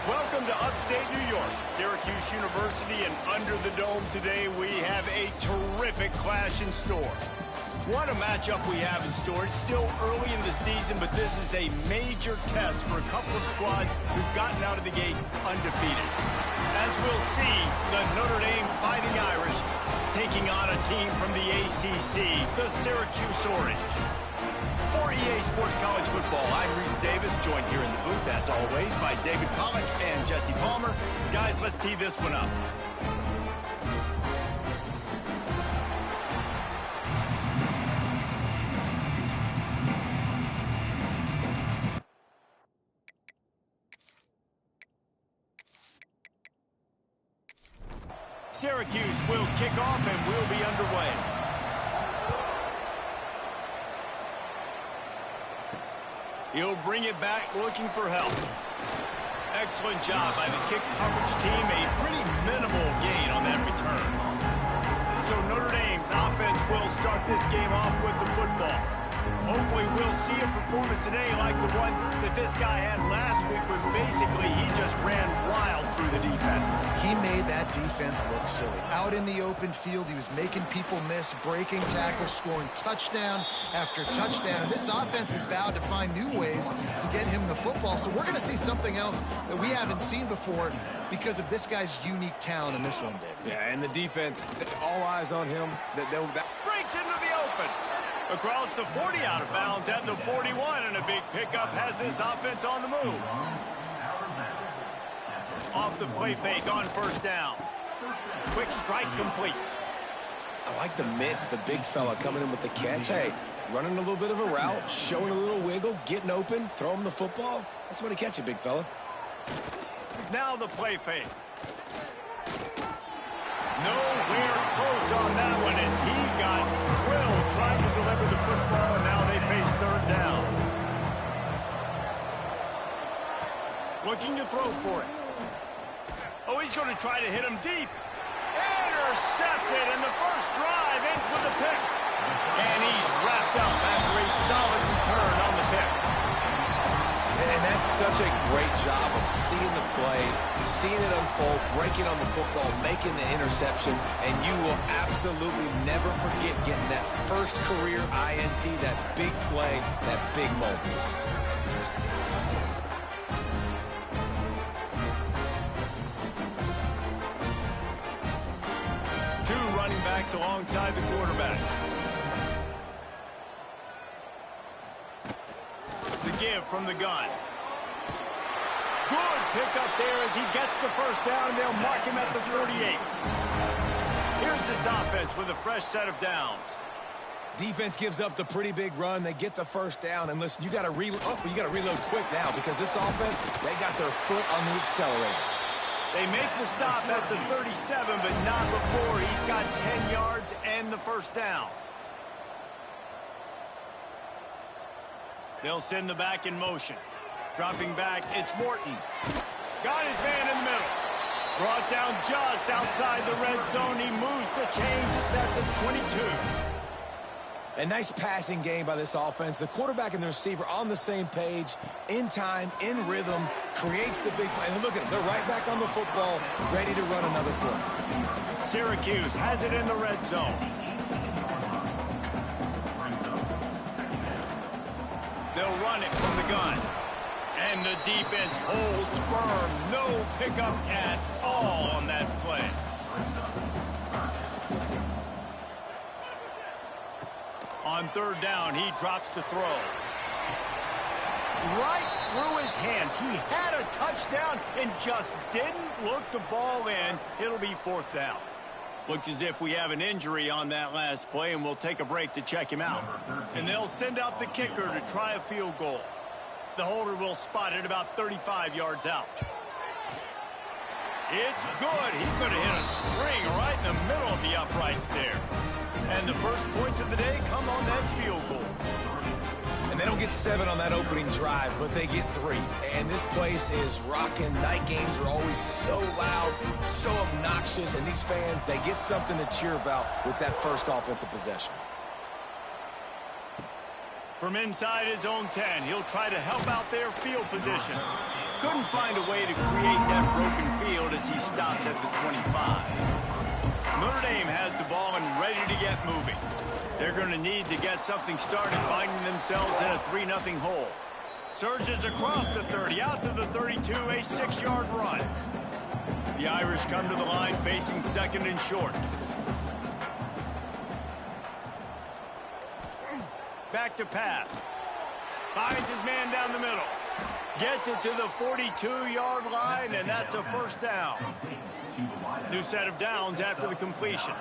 Welcome to upstate New York, Syracuse University, and under the dome today we have a terrific clash in store. What a matchup we have in store. It's still early in the season, but this is a major test for a couple of squads who've gotten out of the gate undefeated. As we'll see, the Notre Dame Fighting Irish taking on a team from the ACC, the Syracuse Orange. For EA Sports College Football, I'm Reese Davis, joined here in the booth, as always, by David Pollack and Jesse Palmer. Guys, let's tee this one up. Syracuse will kick off and we'll be underway. He'll bring it back looking for help. Excellent job by the kick coverage team. A pretty minimal gain on that return. So Notre Dame's offense will start this game off with the football. Hopefully we'll see a performance today like the one that this guy had last week when basically he just ran wild through the defense. He made that defense look silly. Out in the open field, he was making people miss, breaking tackles, scoring touchdown after touchdown. And this offense has vowed to find new ways to get him the football. So we're going to see something else that we haven't seen before because of this guy's unique talent in this one, Dave. Yeah, and the defense, all eyes on him. That breaks into the open. Across the 40, out of bounds at the 41, and a big pickup has this offense on the move. Off the play fake on first down. Quick strike complete. I like the mitts, the big fella coming in with the catch. Hey, running a little bit of a route, showing a little wiggle, getting open, throw him the football. That's what he catch you, big fella. Now the play fake. Nowhere close on that one as he got drilled trying to deliver the football, and now they face third down. Looking to throw for it. Oh, he's going to try to hit him deep. Intercepted, and the first drive ends with a pick. And he's wrapped up after a solid return on the pick. And that's such a great job of seeing the play, seeing it unfold, breaking on the football, making the interception, and you will absolutely never forget getting that first career INT, that big play, that big moment. Two running backs alongside the quarterback. The give from the gun. Good pickup there as he gets the first down, and they'll mark him at the 48. Here's this offense with a fresh set of downs. Defense gives up the pretty big run. They get the first down, and listen, you got to reload quick now because this offense, they got their foot on the accelerator. They make the stop at the 37, but not before he's got 10 yards and the first down. They'll send the back in motion. Dropping back, it's Morton. Got his man in the middle. Brought down just outside the red zone. He moves the chains. It's at the 22. A nice passing game by this offense. The quarterback and the receiver on the same page, in time, in rhythm, creates the big play. And look at them. They're right back on the football, ready to run another play. Syracuse has it in the red zone. They'll run it from the gun. And the defense holds firm. No pickup at all on that play. On third down, he drops to throw. Right through his hands. He had a touchdown and just didn't look the ball in. It'll be fourth down. Looks as if we have an injury on that last play, and we'll take a break to check him out. And they'll send out the kicker to try a field goal. The holder will spot it about 35 yards out. It's good. He's going to hit a string right in the middle of the uprights there. And the first points of the day come on that field goal. And they don't get 7 on that opening drive, but they get 3. And this place is rocking. Night games are always so loud, so obnoxious, and these fans, they get something to cheer about with that first offensive possession. From inside his own 10, he'll try to help out their field position. Couldn't find a way to create that broken field as he stopped at the 25. Notre Dame has the ball and ready to get moving. They're going to need to get something started, finding themselves in a 3-0 hole. Surges across the 30, out to the 32, a 6-yard run. The Irish come to the line facing second and short. Back to pass. Finds his man down the middle. Gets it to the 42-yard line, and that's a first down. New set of downs after the completion.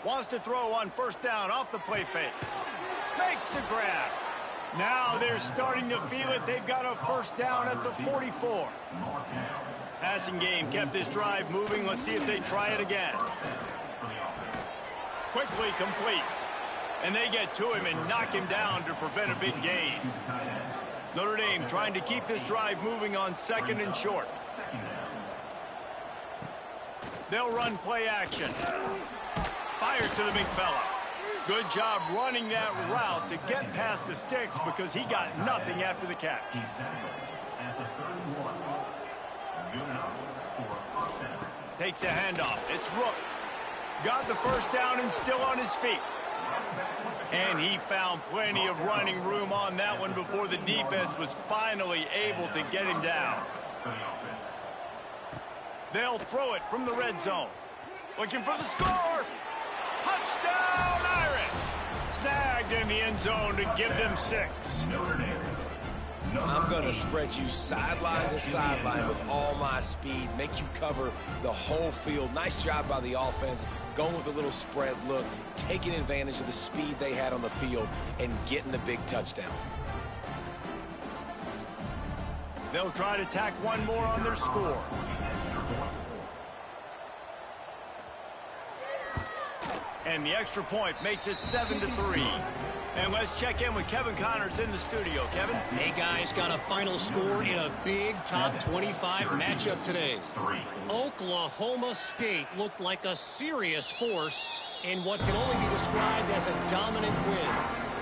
Wants to throw on first down off the play fake. Makes the grab. Now they're starting to feel it. They've got a first down at the 44. Passing game kept this drive moving. Let's see if they try it again. Quickly complete. And they get to him and knock him down to prevent a big gain. Notre Dame trying to keep this drive moving on second and short. They'll run play action. Fires to the big fella. Good job running that route to get past the sticks because he got nothing after the catch. Takes the handoff. It's Rooks. Got the first down and still on his feet. And he found plenty of running room on that one before the defense was finally able to get him down. They'll throw it from the red zone. Looking for the score. Touchdown, Irish! Snagged in the end zone to give them 6. I'm going to spread you sideline to sideline with all my speed, make you cover the whole field. Nice job by the offense, going with a little spread look, taking advantage of the speed they had on the field, and getting the big touchdown. They'll try to tack one more on their score. And the extra point makes it 7-3. And let's check in with Kevin Connors in the studio. Kevin? Hey, guys, got a final score in a big top 25 matchup today. Oklahoma State looked like a serious force in what can only be described as a dominant win.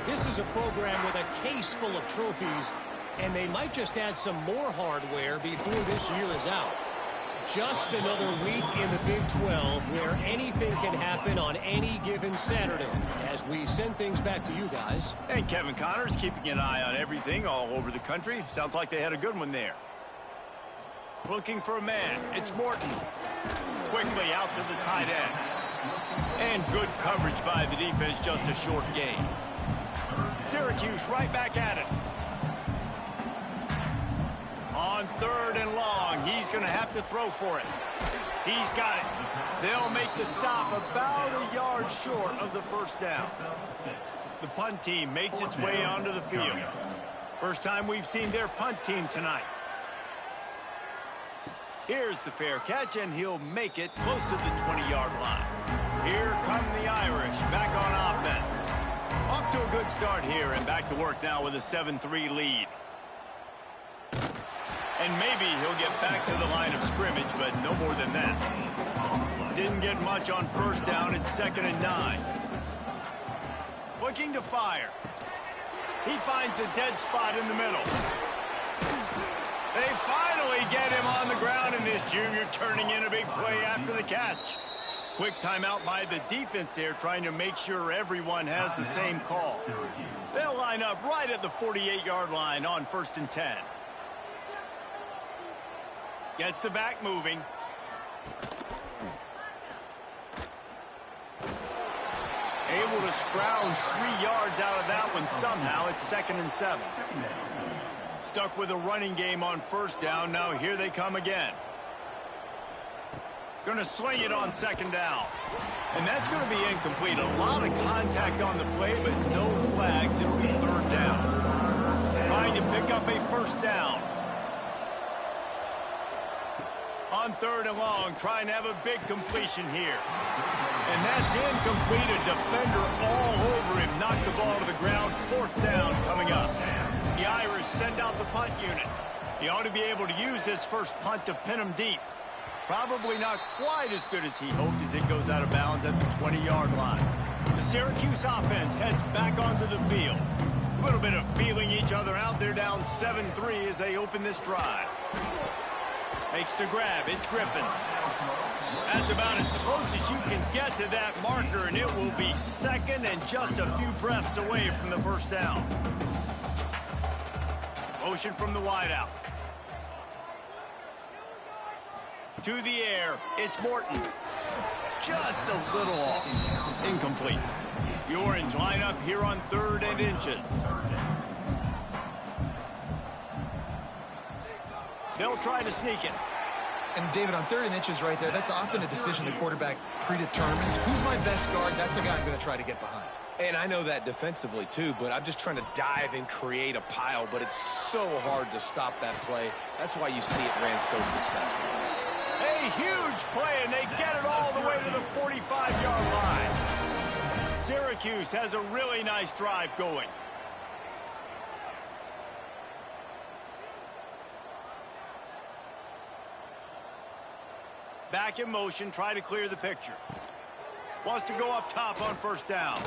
This is a program with a case full of trophies, and they might just add some more hardware before this year is out. Just another week in the Big 12 where anything can happen on any given Saturday. As we send things back to you guys. And Kevin Connors keeping an eye on everything all over the country. Sounds like they had a good one there. Looking for a man. It's Morton. Quickly out to the tight end. And good coverage by the defense, just a short gain. Syracuse right back at it. On third and long, he's going to have to throw for it. He's got it. They'll make the stop about a yard short of the first down. The punt team makes its way onto the field. First time we've seen their punt team tonight. Here's the fair catch, and he'll make it close to the 20-yard line. Here come the Irish back on offense. Off to a good start here, and back to work now with a 7-3 lead. And maybe he'll get back to the line of scrimmage, but no more than that. Didn't get much on first down. It's 2nd and 9. Looking to fire. He finds a dead spot in the middle. They finally get him on the ground, and this junior turning in a big play after the catch. Quick timeout by the defense there, trying to make sure everyone has the same call. They'll line up right at the 48-yard line on 1st and 10. Gets the back moving. Able to scrounge 3 yards out of that one somehow. It's 2nd and 7. Stuck with a running game on first down. Now here they come again. Going to sling it on 2nd down. And that's going to be incomplete. A lot of contact on the play, but no flags. It'll be 3rd down. Trying to pick up a first down. On 3rd and long, trying to have a big completion here. And that's incomplete. A defender all over him. Knocked the ball to the ground. 4th down coming up. The Irish send out the punt unit. He ought to be able to use this first punt to pin him deep. Probably not quite as good as he hoped as it goes out of bounds at the 20-yard line. The Syracuse offense heads back onto the field. little bit of feeling each other out. They're down 7-3 as they open this drive. Makes the grab. It's Griffin. That's about as close as you can get to that marker, and it will be second and just a few breaths away from the first down. Motion from the wideout. To the air, it's Morton. Just a little off. Incomplete. The Orange line up here on 3rd and inches. They'll try to sneak it. And David, on 3rd and inches right there, that's often a decision the quarterback predetermines. Who's my best guard? That's the guy I'm going to try to get behind. And I know that defensively, too, but I'm just trying to dive and create a pile, but it's so hard to stop that play. That's why you see it ran so successfully. A huge play, and they get it all the way to the 45-yard line. Syracuse has a really nice drive going. Back in motion, try to clear the picture. Wants to go up top on first down.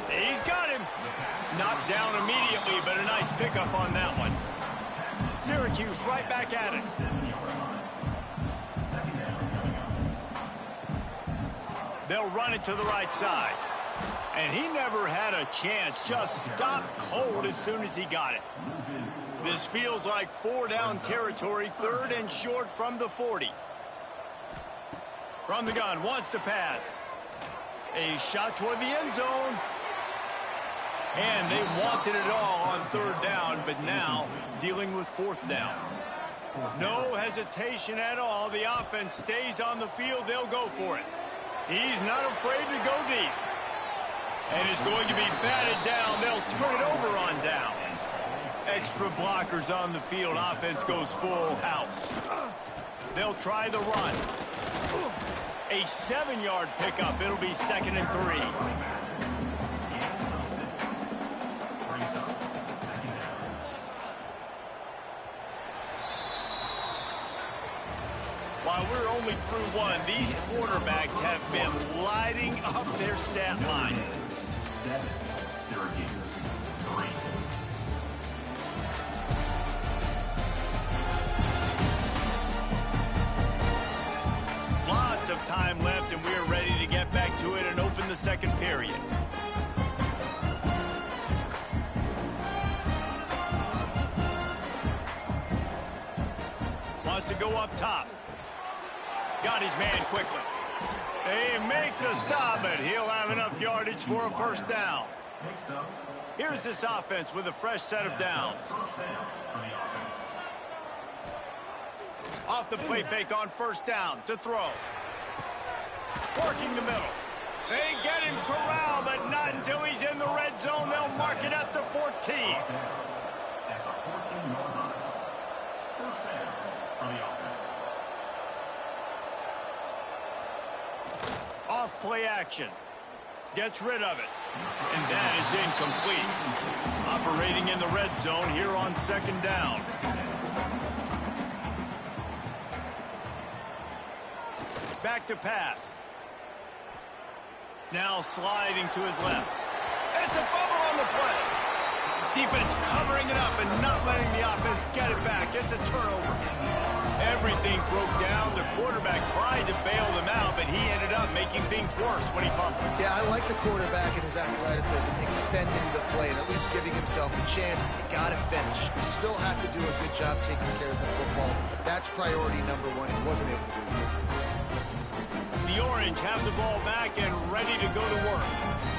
He's got him. Knocked down immediately, but a nice pickup on that one. Syracuse right back at it. They'll run it to the right side. And he never had a chance. Just stopped cold as soon as he got it. This feels like 4-down territory, 3rd and short from the 40. From the gun, wants to pass. A shot toward the end zone. And they wanted it all on 3rd down, but now dealing with 4th down. No hesitation at all. The offense stays on the field. They'll go for it. He's not afraid to go deep. And it's going to be batted down. They'll turn it over on downs. Extra blockers on the field. Offense goes full house. They'll try the run. A 7-yard pickup. It'll be 2nd and 3. While we're only through one, these quarterbacks have been lighting up their stat line. 7, Syracuse, 3. Lots of time left, and we're ready to get back to it and open the second period. Wants to go up top. Got his man quickly. They make the stop, but he'll have enough yardage for a first down. Here's this offense with a fresh set of downs. Off the play fake on first down to throw. Working the middle. They get him corralled, but not until he's in the red zone. They'll mark it at the 14. At the 14-yard line. First down for the offense. Off play action. Gets rid of it. And that is incomplete. Operating in the red zone here on 2nd down. Back to pass. Now sliding to his left. It's a fumble on the play. Defense covering it up and not letting the offense get it back. It's a turnover. Everything broke down. The quarterback tried to bail them out, but he ended up making things worse when he fumbled. Yeah, I like the quarterback and his athleticism, extending the play and at least giving himself a chance. But you got to finish. You still have to do a good job taking care of the football. That's priority number 1. He wasn't able to do that. The Orange have the ball back and ready to go to work.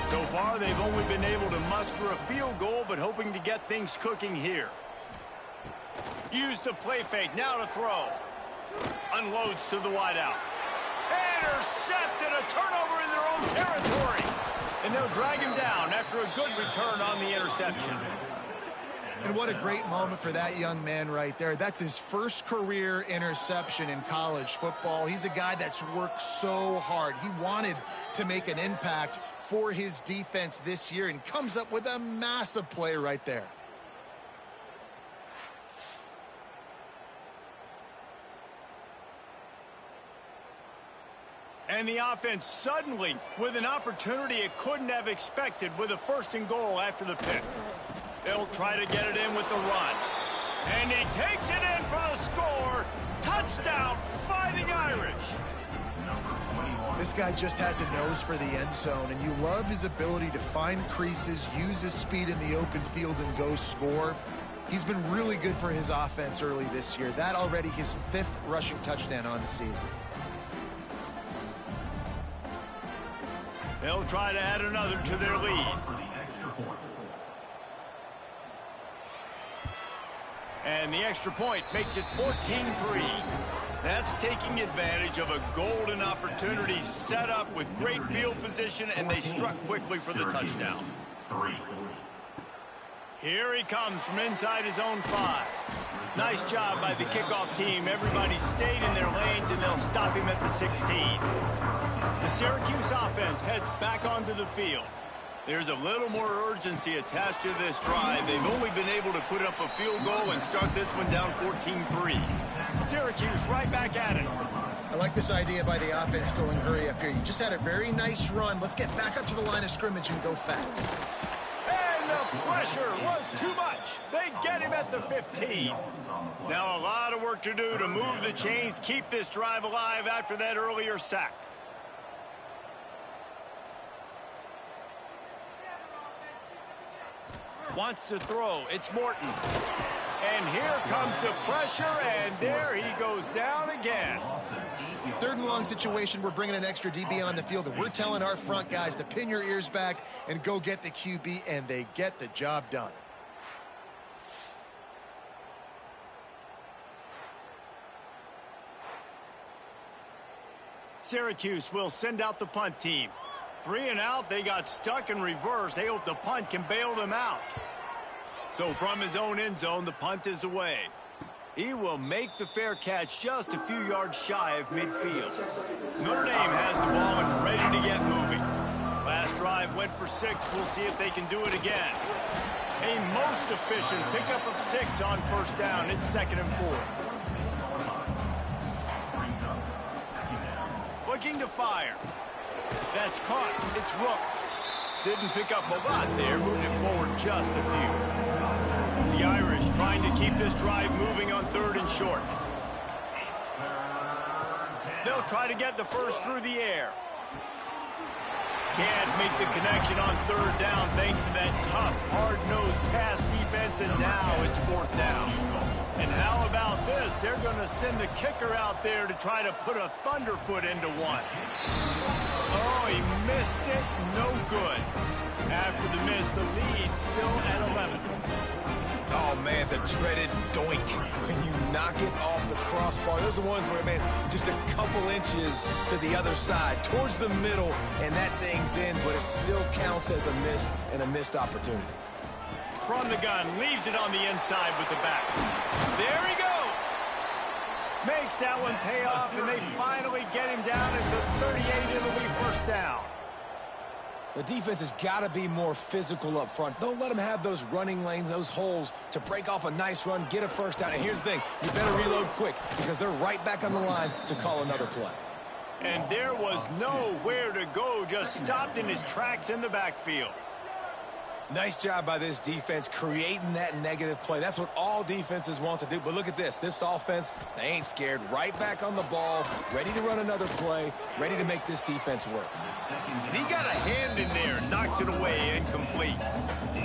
So far, they've only been able to muster a field goal, but hoping to get things cooking here. Use the play fake, now to throw. Unloads to the wideout. Intercepted, a turnover in their own territory. And they'll drag him down after a good return on the interception. And what a great moment for that young man right there. That's his first career interception in college football. He's a guy that's worked so hard. He wanted to make an impact for his defense this year and comes up with a massive play right there. And the offense suddenly with an opportunity it couldn't have expected with a 1st and goal after the pick. They'll try to get it in with the run. And he takes it in for the score. Touchdown, Fighting Irish. This guy just has a nose for the end zone, and you love his ability to find creases, use his speed in the open field, and go score. He's been really good for his offense early this year. That already his 5th rushing touchdown on the season. They'll try to add another to their lead. And the extra point makes it 14-3. That's taking advantage of a golden opportunity set up with great field position, and they struck quickly for the touchdown. Here he comes from inside his own 5. Nice job by the kickoff team. Everybody stayed in their lanes, and they'll stop him at the 16. The Syracuse offense heads back onto the field. There's a little more urgency attached to this drive. They've only been able to put up a field goal and start this one down 14-3. Syracuse right back at it. I like this idea by the offense going hurry up here. You just had a very nice run. Let's get back up to the line of scrimmage and go fast. And the pressure was too much. They get him at the 15. Now a lot of work to do to move the chains, keep this drive alive after that earlier sack. Wants to throw. It's Morton. And here comes the pressure, and there he goes down again. 3rd and long situation. We're bringing an extra DB on the field, and we're telling our front guys to pin your ears back and go get the QB, and they get the job done. Syracuse will send out the punt team. 3 and out, they got stuck in reverse. They hope the punt can bail them out. So from his own end zone, the punt is away. He will make the fair catch just a few yards shy of midfield. Notre Dame has the ball and ready to get moving. Last drive went for 6. We'll see if they can do it again. A most efficient pickup of 6 on 1st down. It's 2nd and 4. Looking to fire. That's caught. It's Rooks. Didn't pick up a lot there, moving it forward just a few. The Irish trying to keep this drive moving on 3rd and short. They'll try to get the first through the air. Can't make the connection on 3rd down thanks to that tough, hard-nosed pass defense, and now it's 4th down. And how about this? They're going to send a kicker out there to try to put a thunderfoot into one. Oh, he missed it. No good. After the miss, the lead still at 11. Oh, man, the dreaded doink. When you knock it off the crossbar, those are the ones where, man, just a couple inches to the other side, towards the middle, and that thing's in, but it still counts as a miss and a missed opportunity. From the gun, leaves it on the inside with the back. There he goes. Makes that one pay off, and they finally get him down at the 38. It'll be 1st down. The defense has got to be more physical up front. Don't let them have those running lanes, those holes to break off a nice run, get a 1st down. And here's the thing, you better reload quick because they're right back on the line to call another play. And there was nowhere to go, just stopped in his tracks in the backfield. Nice job by this defense creating that negative play. That's what all defenses want to do. But look at this. This offense, they ain't scared. Right back on the ball, ready to run another play, ready to make this defense work. And he got a hand in there, knocks it away, incomplete.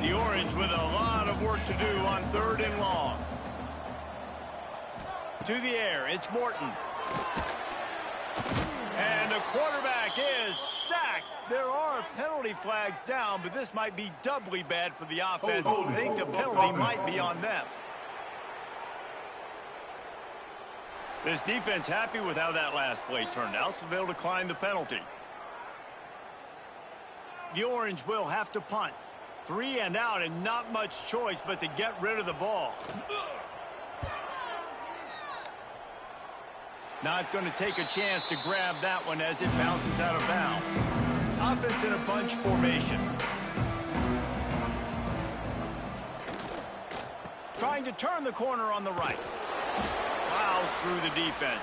The Orange with a lot of work to do on 3rd and long. To the air, it's Morton. And the quarterback is sacked. There are penalty flags down, but this might be doubly bad for the offense. I think the penalty might be on them. This defense happy with how that last play turned out, so they'll decline the penalty. The Orange will have to punt. 3 and out, and not much choice but to get rid of the ball. Not going to take a chance to grab that one as it bounces out of bounds. Offense in a bunch formation. Trying to turn the corner on the right. Plows through the defense.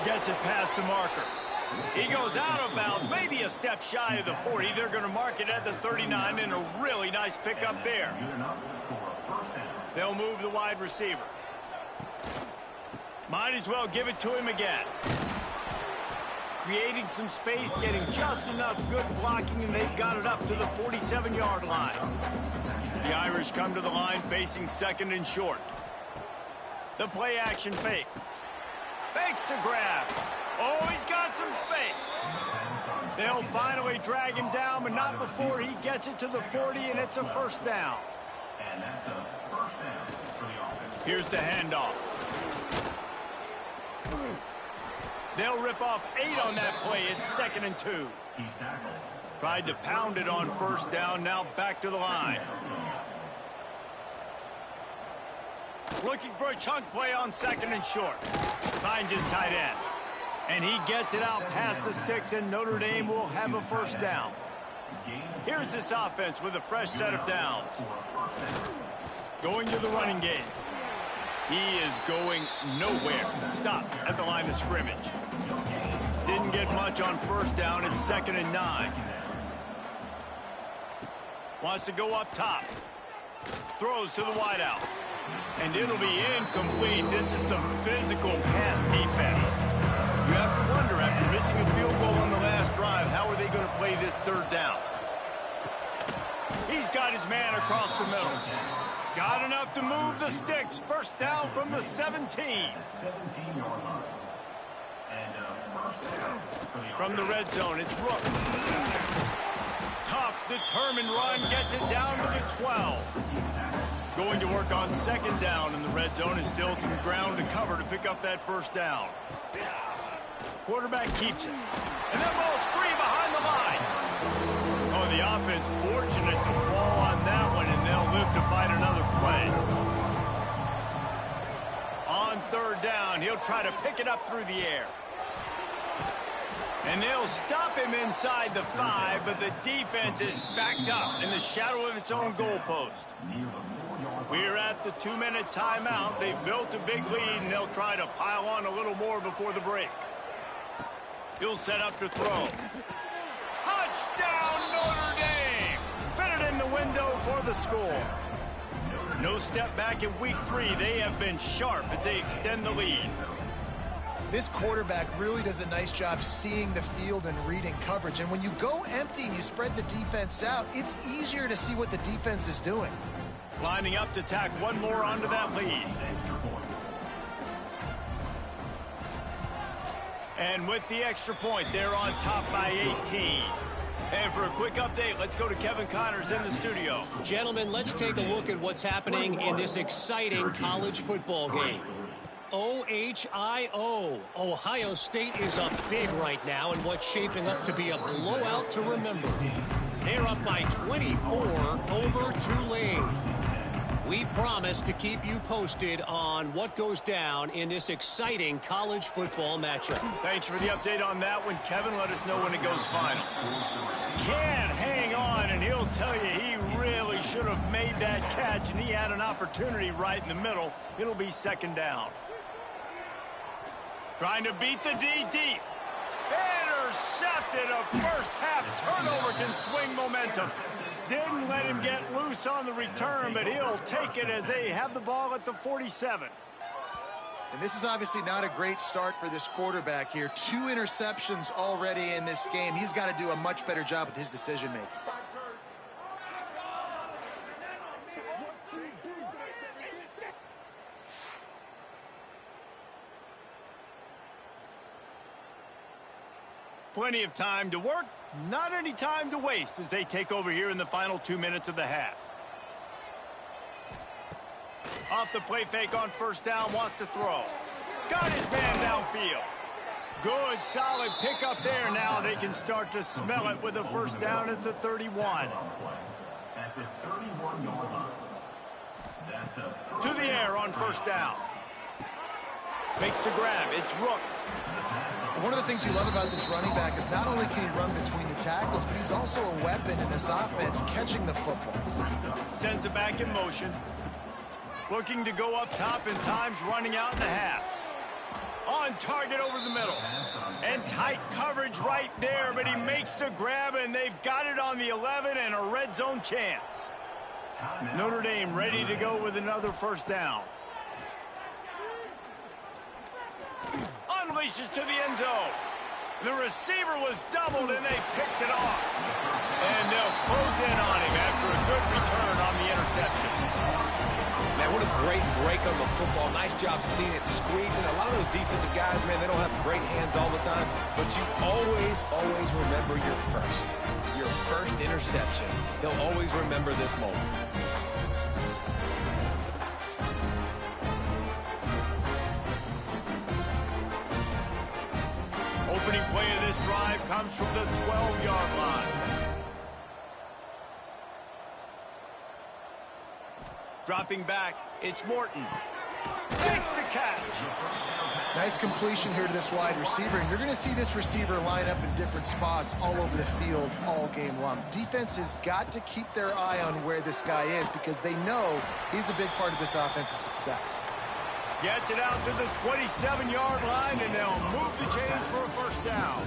Gets it past the marker. He goes out of bounds, maybe a step shy of the 40. They're going to mark it at the 39, and a really nice pickup there. They'll move the wide receiver. Might as well give it to him again. Creating some space, getting just enough good blocking, and they've got it up to the 47-yard line. The Irish come to the line facing second and short. The play action fake. Fakes to grab. Oh, he's got some space. They'll finally drag him down, but not before he gets it to the 40, and it's a first down. And that's a first down for the offense. Here's the handoff. They'll rip off 8 on that play. It's 2nd and 2. He's tackled. Tried to pound it on first down. Now back to the line. Looking for a chunk play on 2nd and short. Finds his tight end. And he gets it out past the sticks, and Notre Dame will have a first down. Here's this offense with a fresh set of downs. Going to the running game. He is going nowhere. Stopped at the line of scrimmage. Didn't get much on first down. It's 2nd and 9. Wants to go up top. Throws to the wideout. And it'll be incomplete. This is some physical pass defense. You have to wonder, after missing a field goal on the last drive, how are they going to play this third down? He's got his man across the middle. Got enough to move the sticks. First down from the 17. 17-yard line. And first down for the From the red zone, it's Rooks. Tough, determined run, gets it down to the 12. Going to work on 2nd down in the red zone, is still some ground to cover to pick up that first down. Quarterback keeps it. And that ball's free behind the line. Oh, the offense fortunate to fall on that one, and they'll live to fight another play. On 3rd down, he'll try to pick it up through the air. And they'll stop him inside the 5, but the defense is backed up in the shadow of its own goalpost. We're at the 2-minute timeout. They've built a big lead, and they'll try to pile on a little more before the break. He'll set up to throw. Touchdown, Notre Dame! Fitted in the window for the score. No step back in week 3. They have been sharp as they extend the lead. This quarterback really does a nice job seeing the field and reading coverage. And when you go empty and you spread the defense out, it's easier to see what the defense is doing. Lining up to tack one more onto that lead. And with the extra point, they're on top by 18. And for a quick update, let's go to Kevin Connors in the studio. Gentlemen, let's take a look at what's happening in this exciting college football game. OHIO. Ohio State is up big right now in what's shaping up to be a blowout to remember. They're up by 24 over Tulane. We promise to keep you posted on what goes down in this exciting college football matchup. Thanks for the update on that one, Kevin. Let us know when it goes final. Can't hang on, and he'll tell you he really should have made that catch, and he had an opportunity right in the middle. It'll be 2nd down. Trying to beat the D deep. Intercepted. A first-half turnover can swing momentum. Didn't let him get loose on the return, but he'll take it as they have the ball at the 47. And this is obviously not a great start for this quarterback here. 2 interceptions already in this game. He's got to do a much better job with his decision-making. Plenty of time to work, not any time to waste as they take over here in the final 2 minutes of the half. Off the play fake on first down, wants to throw. Got his man downfield. Good, solid pickup there. Now they can start to smell it with a first down at the 31. At the 31-yard line. That's a To the air on first down. Makes the grab. It's Rooks. One of the things you love about this running back is not only can he run between the tackles, but he's also a weapon in this offense, catching the football. Sends it back in motion. Looking to go up top, and time's running out in the half. On target over the middle. And tight coverage right there, but he makes the grab, and they've got it on the 11 and a red zone chance. Notre Dame ready to go with another first down. Unleashes to the end zone. The receiver was doubled, and they picked it off. And they'll close in on him after a good return on the interception. Man, what a great break on the football. Nice job seeing it squeezing. A lot of those defensive guys, man, they don't have great hands all the time, but you always remember your first interception. They'll always remember this moment. Opening play of this drive comes from the 12-yard line. Dropping back, it's Morton. Makes the catch. Nice completion here to this wide receiver, and you're going to see this receiver line up in different spots all over the field all game long. Defense has got to keep their eye on where this guy is because they know he's a big part of this offense's success. Gets it out to the 27-yard line, and they'll move the chains for a first down.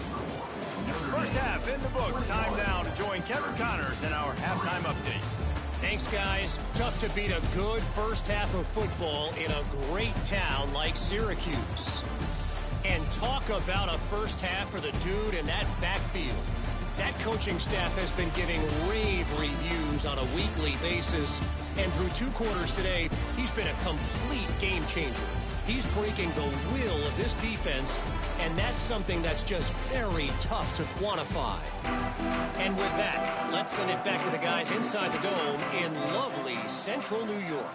First half in the books. Time now to join Kevin Connors in our halftime update. Thanks, guys. Tough to beat a good first half of football in a great town like Syracuse. And talk about a first half for the dude in that backfield. That coaching staff has been giving rave reviews on a weekly basis. And through 2 quarters today, he's been a complete game changer. He's breaking the will of this defense, and that's something that's just very tough to quantify. And with that, let's send it back to the guys inside the dome in lovely central New York.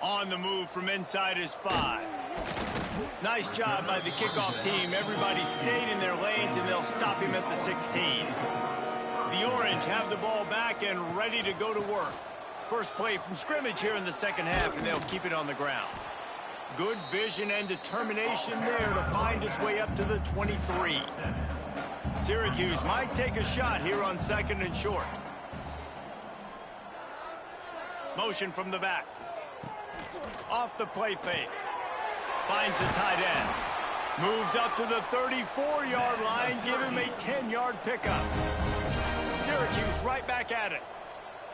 On the move from inside his 5. Nice job by the kickoff team. Everybody stayed in their lanes, and they'll stop him at the 16. The Orange have the ball back and ready to go to work. First play from scrimmage here in the second half, and they'll keep it on the ground. Good vision and determination there to find his way up to the 23. Syracuse might take a shot here on 2nd and short. Motion from the back. Off the play fake. Finds the tight end. Moves up to the 34-yard line. Give him a 10-yard pickup. Syracuse right back at it.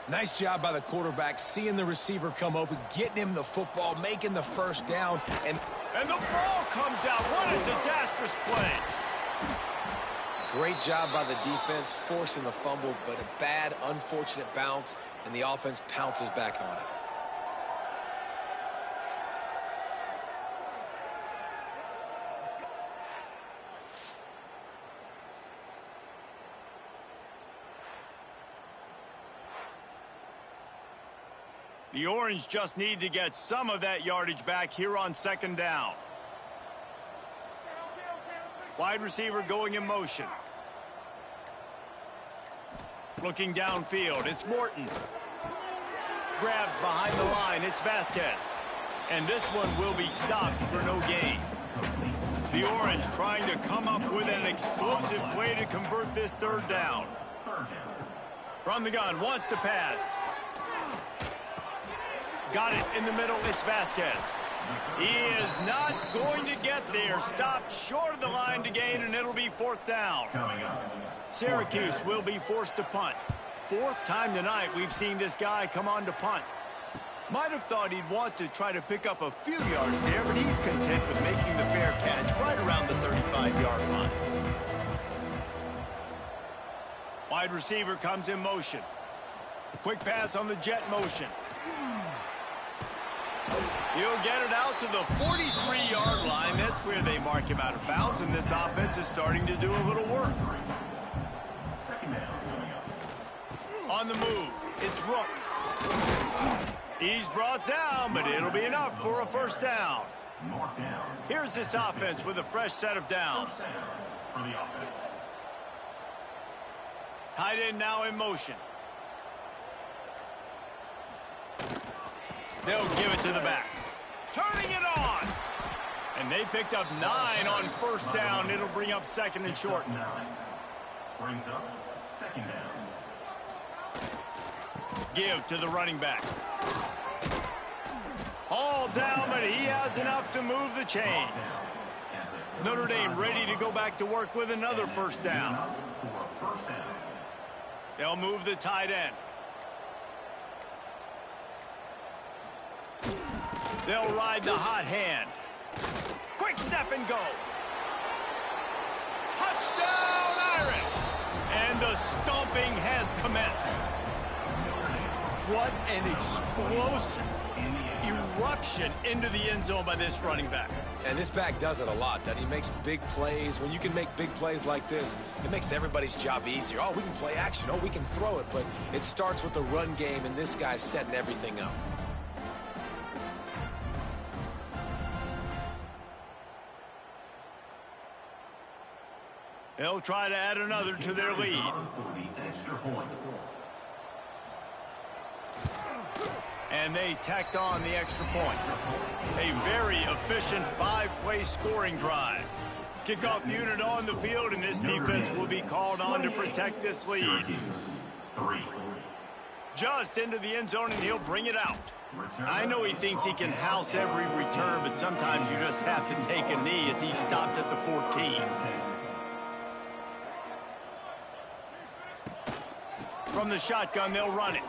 Nice job by the quarterback, seeing the receiver come open, getting him the football, making the first down. And the ball comes out. What a disastrous play. Great job by the defense, forcing the fumble, but a bad, unfortunate bounce, and the offense pounces back on it. The Orange just need to get some of that yardage back here on 2nd down. Wide receiver going in motion. Looking downfield, it's Morton. Grabbed behind the line, it's Vasquez. And this one will be stopped for no gain. The Orange trying to come up with an explosive play to convert this 3rd down. From the gun, wants to pass. Got it in the middle, it's Vasquez. He is not going to get there. Stopped short of the line to gain, and it'll be 4th down. Syracuse will be forced to punt. 4th time tonight we've seen this guy come on to punt. Might have thought he'd want to try to pick up a few yards there, but he's content with making the fair catch right around the 35-yard line. Wide receiver comes in motion. Quick pass on the jet motion. He'll get it out to the 43-yard line. That's where they mark him out of bounds, and this offense is starting to do a little work. On the move, it's Rooks. He's brought down, but it'll be enough for a first down. Here's this offense with a fresh set of downs. Tight end now in motion. They'll give it to the back. Turning it on. And they picked up 9 on first down. It'll bring up 2nd and short. Brings up 2nd down. Give to the running back. All down, but he has enough to move the chains. Notre Dame ready to go back to work with another first down. They'll move the tight end. They'll ride the hot hand. Quick step and go. Touchdown, Irish! And the stomping has commenced. What an explosive eruption into the end zone by this running back. And this back does it a lot, doesn't he? Makes big plays. When you can make big plays like this, it makes everybody's job easier. Oh, we can play action. Oh, we can throw it. But it starts with the run game, and this guy's setting everything up. They'll try to add another to their lead. And they tacked on the extra point. A very efficient 5-play scoring drive. Kickoff unit on the field, and this defense will be called on to protect this lead. Just into the end zone, and he'll bring it out. I know he thinks he can house every return, but sometimes you just have to take a knee as he stopped at the 14. From the shotgun, they'll run it.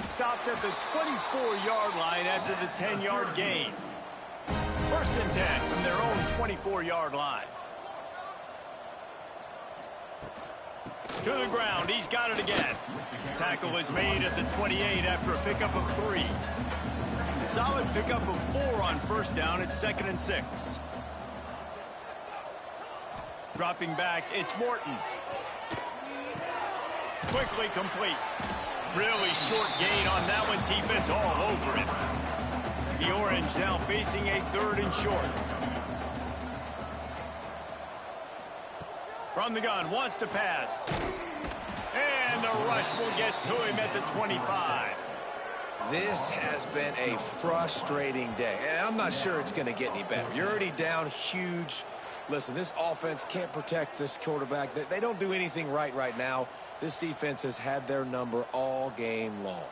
Stopped at the 24-yard line after the 10-yard gain. First and 10 from their own 24-yard line. To the ground, he's got it again. Tackle is made at the 28 after a pickup of 3. Solid pickup of 4 on first down. It's 2nd and 6. Dropping back, it's Morton. Quickly complete. Really short gain on that one. Defense all over it. The Orange now facing a 3rd and short. From the gun, wants to pass. And the rush will get to him at the 25. This has been a frustrating day, and I'm not sure it's going to get any better. You're already down huge. Listen, this offense can't protect this quarterback. They don't do anything right now. This defense has had their number all game long.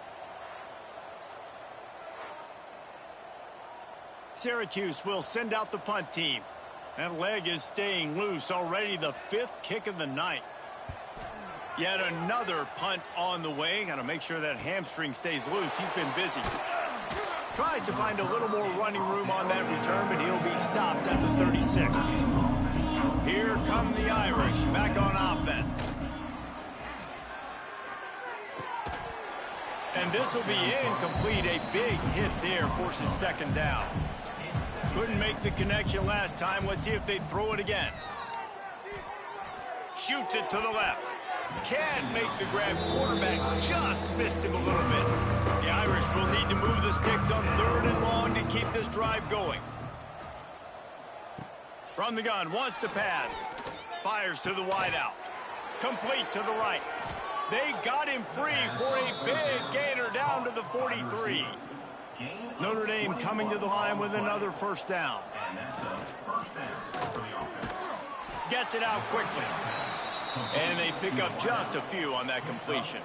Syracuse will send out the punt team. That leg is staying loose. Already the 5th kick of the night. Yet another punt on the way. Got to make sure that hamstring stays loose. He's been busy. Tries to find a little more running room on that return, but he'll be stopped at the 36. Here come the Irish back on offense. And this will be incomplete. A big hit there forces 2nd down. Couldn't make the connection last time. Let's see if they throw it again. Shoots it to the left. Can't make the grab. Quarterback just missed him a little bit. The Irish will need to move the sticks on 3rd and long to keep this drive going. From the gun, wants to pass. Fires to the wideout. Complete to the right. They got him free for a big gainer down to the 43. Notre Dame coming to the line with another first down. Gets it out quickly. And they pick up just a few on that completion.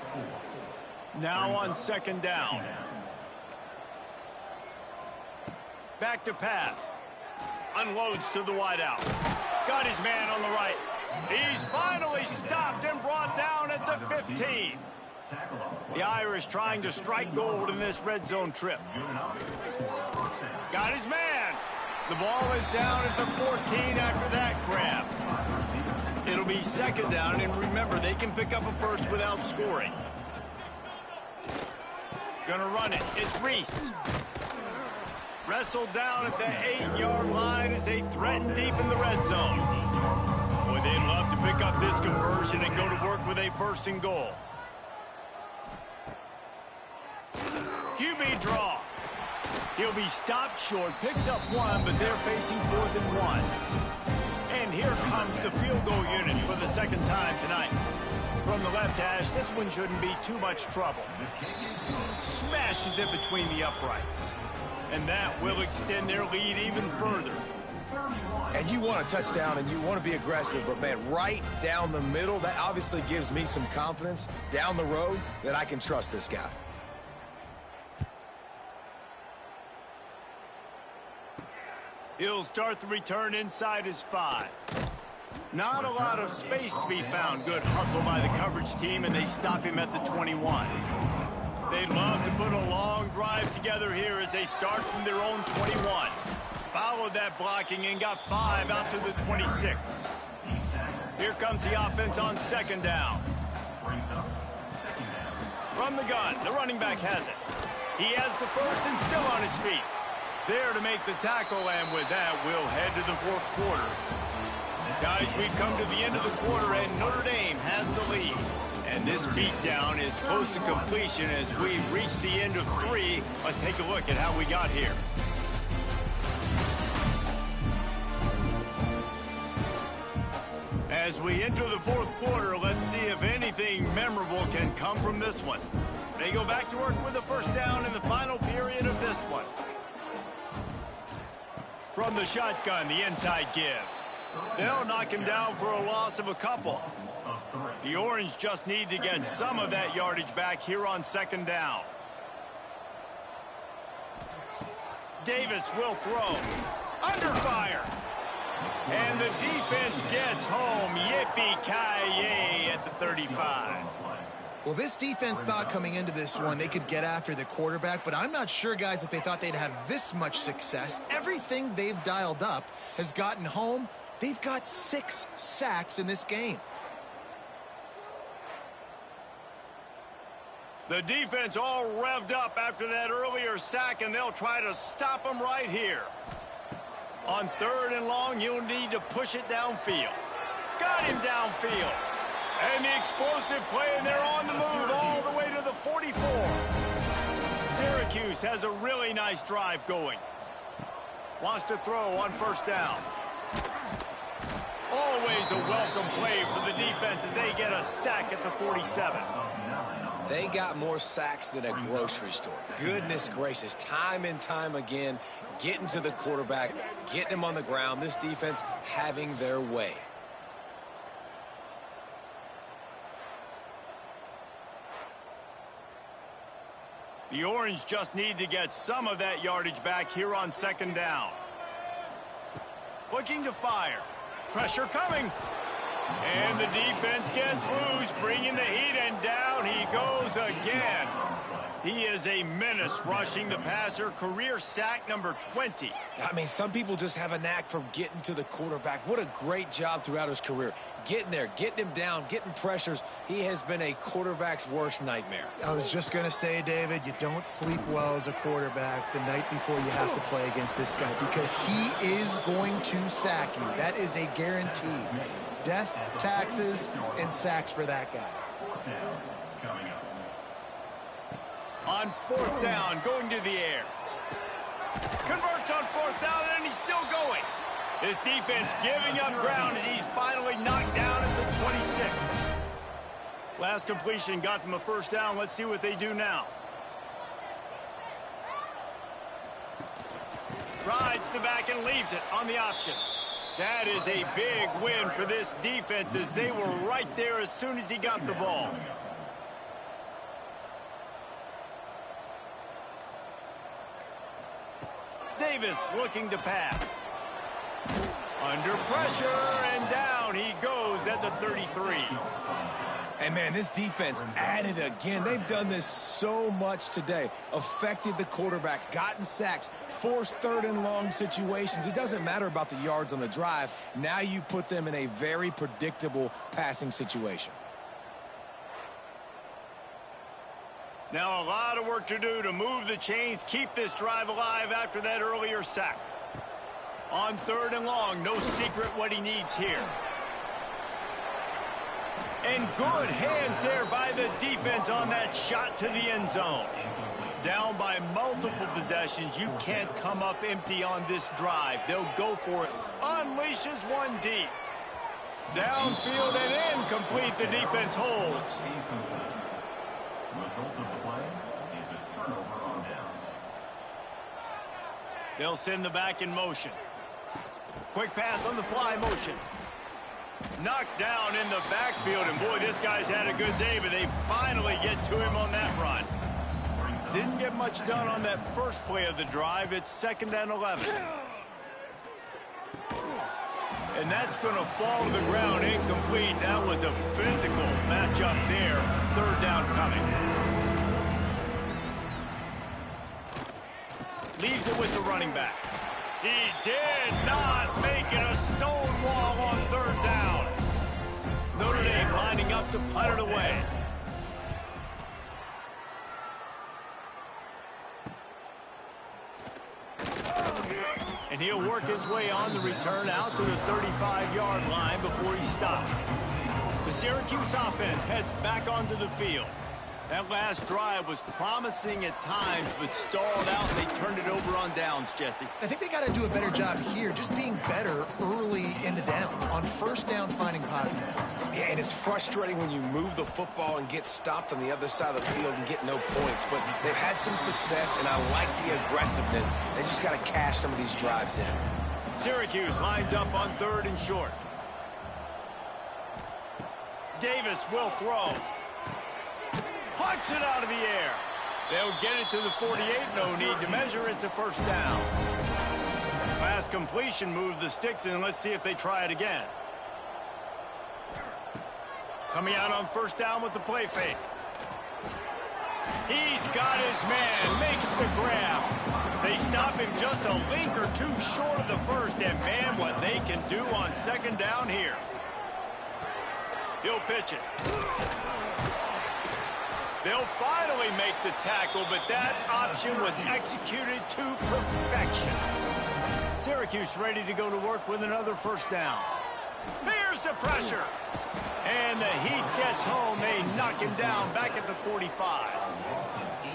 Now on 2nd down. Back to pass. Unloads to the wideout. Got his man on the right. He's finally stopped and brought down at the 15. The Irish trying to strike gold in this red zone trip. Got his man. The ball is down at the 14 after that grab. It'll be 2nd down, and remember, they can pick up a first without scoring. Gonna run it. It's Reese. Wrestled down at the 8-yard line as they threaten deep in the red zone. Boy, they'd love to pick up this conversion and go to work with a 1st and goal. QB draw. He'll be stopped short, picks up 1, but they're facing 4th and 1. And here comes the field goal unit for the 2nd time tonight. From the left hash, this one shouldn't be too much trouble. Smashes it between the uprights. And that will extend their lead even further. And you want a touchdown and you want to be aggressive, but man, right down the middle, that obviously gives me some confidence down the road that I can trust this guy. He'll start the return inside his 5. Not a lot of space to be found. Good hustle by the coverage team, and they stop him at the 21. They'd love to put a long drive together here as they start from their own 21. Followed that blocking and got 5 out to the 26. Here comes the offense on 2nd down. From the gun, the running back has it. He has the first and still on his feet. There to make the tackle, and with that, we'll head to the 4th quarter. Guys, we've come to the end of the quarter, and Notre Dame has the lead. And this beatdown is close to completion as we reach the end of 3. Let's take a look at how we got here. As we enter the 4th quarter, let's see if anything memorable can come from this one. They go back to work with a first down in the final period of this one. From the shotgun, the inside give. They'll knock him down for a loss of a couple. The Orange just need to get some of that yardage back here on 2nd down. Davis will throw. Under fire. And the defense gets home. Yippee-ki-yay at the 35. Well, this defense thought coming into this one they could get after the quarterback, but I'm not sure, guys, if they thought they'd have this much success. Everything they've dialed up has gotten home. They've got 6 sacks in this game. The defense all revved up after that earlier sack, and they'll try to stop them right here. On 3rd and long, you'll need to push it downfield. Got him downfield. And the explosive play, and they're on the move all the way to the 44. Syracuse has a really nice drive going. Wants to throw on 1st down. Always a welcome play for the defense as they get a sack at the 47. They got more sacks than a grocery store. Goodness gracious, time and time again, getting to the quarterback, getting him on the ground. This defense having their way. The Orange just need to get some of that yardage back here on 2nd down. Looking to fire. Pressure coming. And the defense gets loose, bringing the heat, and down he goes again. He is a menace rushing the passer. Career sack number 20. I mean, some people just have a knack for getting to the quarterback. What a great job throughout his career. Getting there, getting him down, getting pressures. He has been a quarterback's worst nightmare. I was just going to say, David, you don't sleep well as a quarterback the night before you have to play against this guy because he is going to sack you. That is a guarantee. Death, taxes, and sacks for that guy. On 4th down, going to the air. Converts on 4th down, and he's still going. This defense giving up ground as he's finally knocked down at the 26. Last completion got them a first down. Let's see what they do now. Rides the back and leaves it on the option. That is a big win for this defense as they were right there as soon as he got the ball. Davis looking to pass. Under pressure, and down he goes at the 33. And, man, this defense added again. They've done this so much today. Affected the quarterback, gotten sacks, forced 3rd and long situations. It doesn't matter about the yards on the drive. Now you put them in a very predictable passing situation. Now a lot of work to do to move the chains, keep this drive alive after that earlier sack. On 3rd and long, no secret what he needs here. And good hands there by the defense on that shot to the end zone. Down by multiple possessions, you can't come up empty on this drive. They'll go for it. Unleashes one deep. Downfield and incomplete. The defense holds. Result of the play is a turnover on downs. They'll send the back in motion. Quick pass on the fly motion. Knocked down in the backfield, and boy, this guy's had a good day, but they finally get to him on that run. Didn't get much done on that first play of the drive. It's 2nd and 11. And that's going to fall to the ground incomplete. That was a physical matchup there. Third down coming. Leaves it with the running back. He did not make it a stone wall on third down. Notre Dame lining up to punt it away. And he'll work his way on the return out to the 35-yard line before he stopped. The Syracuse offense heads back onto the field. That last drive was promising at times, but stalled out, and they turned it over on downs, Jesse. I think they got to do a better job here, just being better early in the downs, on first down finding positive plays. Yeah, and it's frustrating when you move the football and get stopped on the other side of the field and get no points. But they've had some success, and I like the aggressiveness. They just got to cash some of these drives in. Syracuse lines up on third and short. Davis will throw. Puts it out of the air. They'll get it to the 48. No need to measure. It's a first down. Pass completion moved the sticks in. Let's see if they try it again. Coming out on first down with the play fake. He's got his man. Makes the grab. They stop him just a link or two short of the first. And, man, what they can do on second down here. He'll pitch it. They'll finally make the tackle, but that option was executed to perfection. Syracuse ready to go to work with another first down. Here's the pressure. And the heat gets home. They knock him down back at the 45.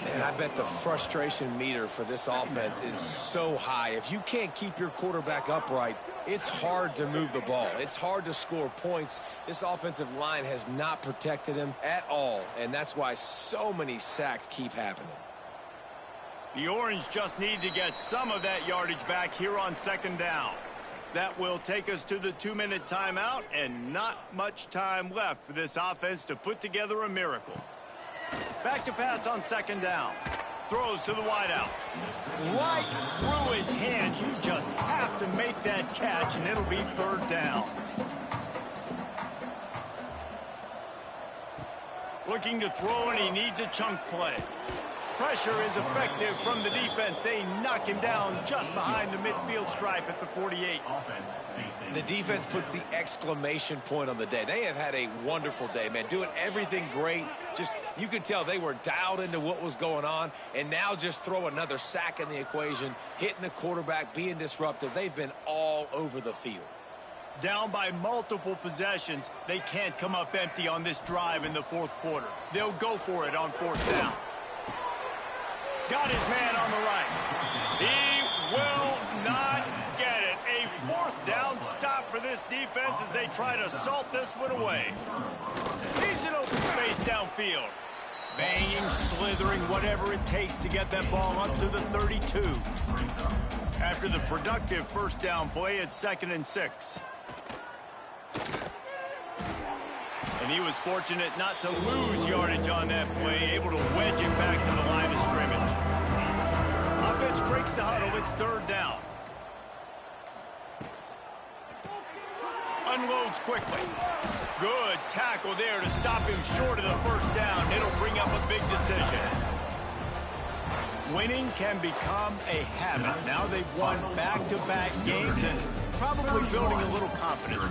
And I bet the frustration meter for this offense is so high. If you can't keep your quarterback upright, it's hard to move the ball. It's hard to score points. This offensive line has not protected him at all, and that's why so many sacks keep happening. The Orange just need to get some of that yardage back here on second down. That will take us to the 2-minute timeout, and not much time left for this offense to put together a miracle. Back to pass on second down. Throws to the wideout. Right through his hands. You just have to make that catch, and it'll be third down. Looking to throw, and he needs a chunk play. Pressure is effective from the defense. They knock him down just behind the midfield stripe at the 48. The defense puts the exclamation point on the day. They have had a wonderful day, man. Doing everything great. Just, you could tell they were dialed into what was going on. And now just throw another sack in the equation, hitting the quarterback, being disruptive. They've been all over the field. Down by multiple possessions, they can't come up empty on this drive in the fourth quarter. They'll go for it on fourth down. Got his man on the right. He will not get it. A fourth down stop for this defense as they try to salt this one away. Needs an open space downfield. Banging, slithering, whatever it takes to get that ball up to the 32. After the productive first down play, it's 2nd and 6. And he was fortunate not to lose yardage on that play, able to wedge it back to the line of scrimmage. Offense breaks the huddle. It's third down. Unloads quickly. Good tackle there to stop him short of the first down. It'll bring up a big decision. Winning can become a habit. Now they've won back-to-back games and probably building a little confidence.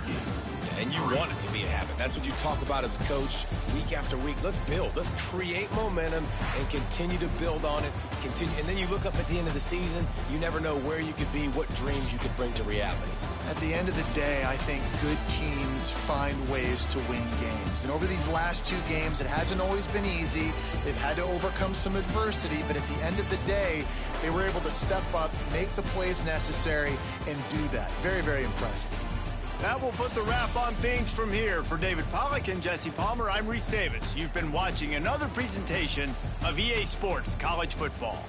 And you want it to be a habit. That's what you talk about as a coach week after week. Let's build. Let's create momentum and continue to build on it. And then you look up at the end of the season, you never know where you could be, what dreams you could bring to reality. At the end of the day, I think good teams find ways to win games. And over these last two games, it hasn't always been easy. They've had to overcome some adversity, but at the end of the day, they were able to step up, make the plays necessary, and do that. Very, very impressive. That will put the wrap on things from here. For David Pollack and Jesse Palmer, I'm Reese Davis. You've been watching another presentation of EA Sports College Football.